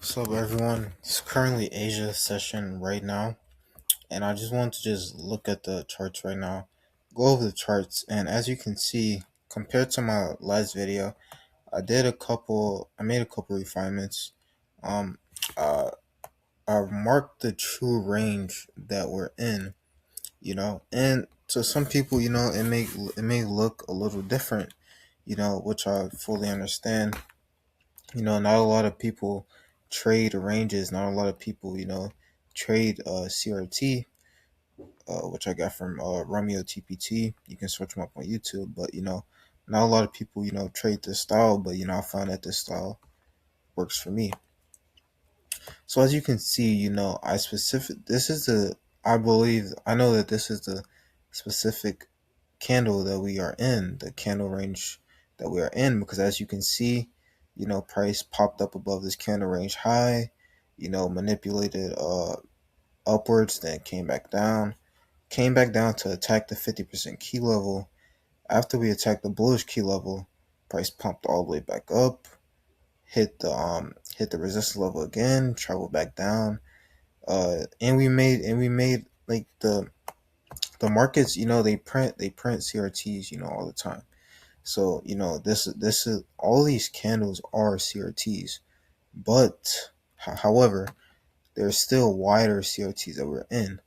So everyone, it's currently Asia session right now, and I just want to just look at the charts right now, go over the charts, and as you can see, compared to my last video, I made a couple refinements. Um, uh, I marked the true range that we're in, and to some people, it may look a little different, which I fully understand. Not a lot of people trade ranges. Not a lot of people, trade CRT, which I got from Romeo TPT. You can search them up on YouTube. But not a lot of people, trade this style. But I found that this style works for me. So as you can see, I specific. This is the. I know that this is the specific candle that we are in, the candle range that we are in, because as you can see, price popped up above this candle range high, manipulated upwards, then came back down to attack the 50% key level. After we attacked the bullish key level, price pumped all the way back up, hit the resistance level again, traveled back down, and we made like the markets, they print CRTs, all the time. So this is all these candles are CRTs, but however, there's still wider CRTs that we're in.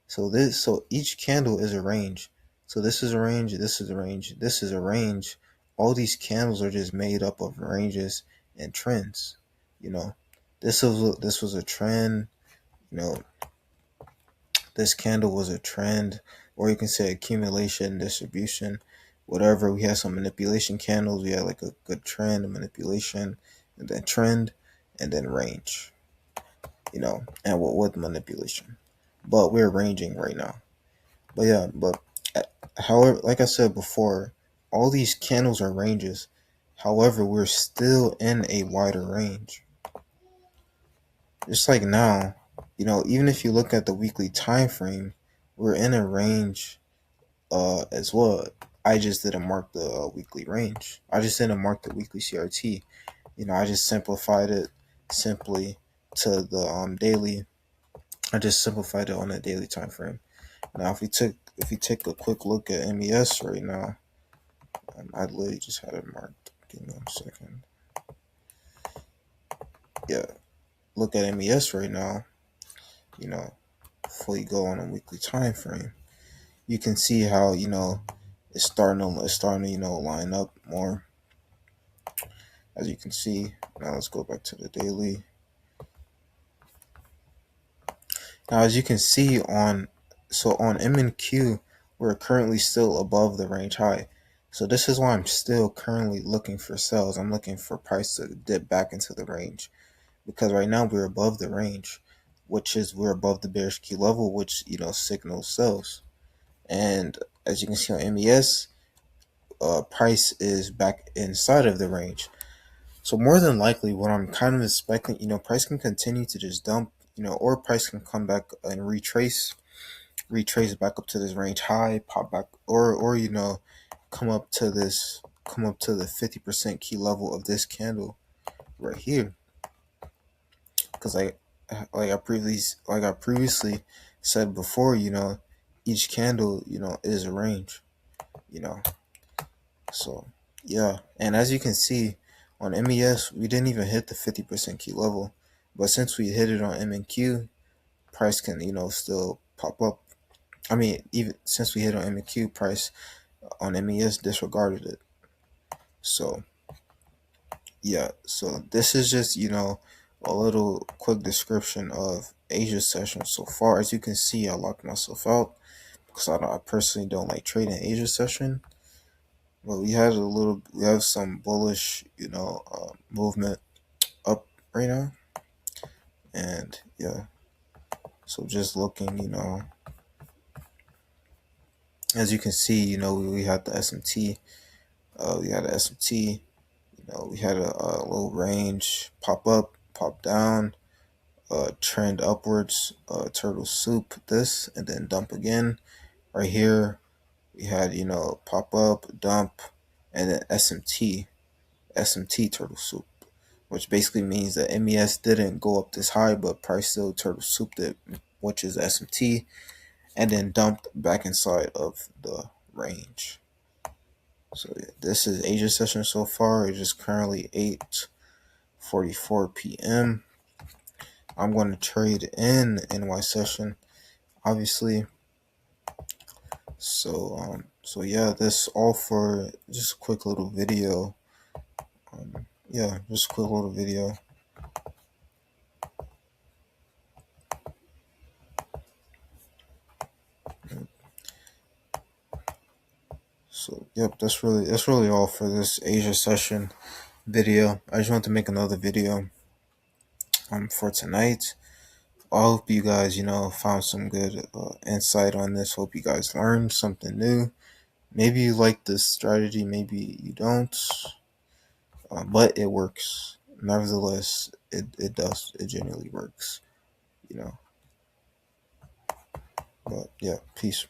So each candle is a range. So this is a range, this is a range, this is a range. All these candles are just made up of ranges and trends. You know, this was a trend. You know, this candle was a trend, or you can say accumulation, distribution, whatever. We had some manipulation candles. We had like a good trend, a manipulation, and then trend, and then range. And with manipulation. But we're ranging right now. But yeah, uh, however, like I said before, all these candles are ranges. However, we're still in a wider range. Just like now, even if you look at the weekly time frame, we're in a range as well. I just didn't mark the weekly range. I just didn't mark the weekly CRT. I just simplified it simply to the daily. I just simplified it on the daily time frame. Now, if we take a quick look at MES right now, I literally just had it marked. Give me 1 second. Yeah, look at MES right now. You know, before you go on a weekly time frame, you can see how it's starting to line up more. As you can see, now let's go back to the daily. Now, as you can see on MNQ, we're currently still above the range high. So this is why I'm still currently looking for sales. I'm looking for price to dip back into the range, because right now we're above the range, which is we're above the bearish key level, which signals sells. And as you can see on MES, price is back inside of the range. So more than likely, what I'm kind of expecting, price can continue to just dump, or price can come back and retrace back up to this range high, pop back, or come up to the 50% key level of this candle right here. Because like I previously said before, each candle, is a range, you know. So yeah, and as you can see on MES, we didn't even hit the 50% key level, but since we hit it on MNQ, price can still pop up. I mean, even since we hit on MNQ, price on MES disregarded it. So yeah, so this is just a little quick description of Asia session so far. As you can see, I locked myself out because I personally don't like trading Asia session. But we have some bullish, movement up right now, and yeah. So just looking, as you can see, we had the SMT, we had a SMT, we had a little range pop up, pop down, trend upwards, turtle soup this, and then dump again. Right here, we had pop up, dump, and then SMT turtle soup. which basically means that MES didn't go up this high, but price still turtle souped it, which is SMT, and then dumped back inside of the range. So yeah, this is Asia session so far. It is currently 8:44 p.m. I'm going to trade in NY session, obviously. So yeah, this all for just a quick little video. Yeah, just a quick little video. So yep, that's really all for this Asia session video. I just want to make another video for tonight. I hope you guys, found some good insight on this. Hope you guys learned something new. Maybe you like this strategy, maybe you don't, but it works. Nevertheless, it does. It genuinely works, you know. But yeah, peace.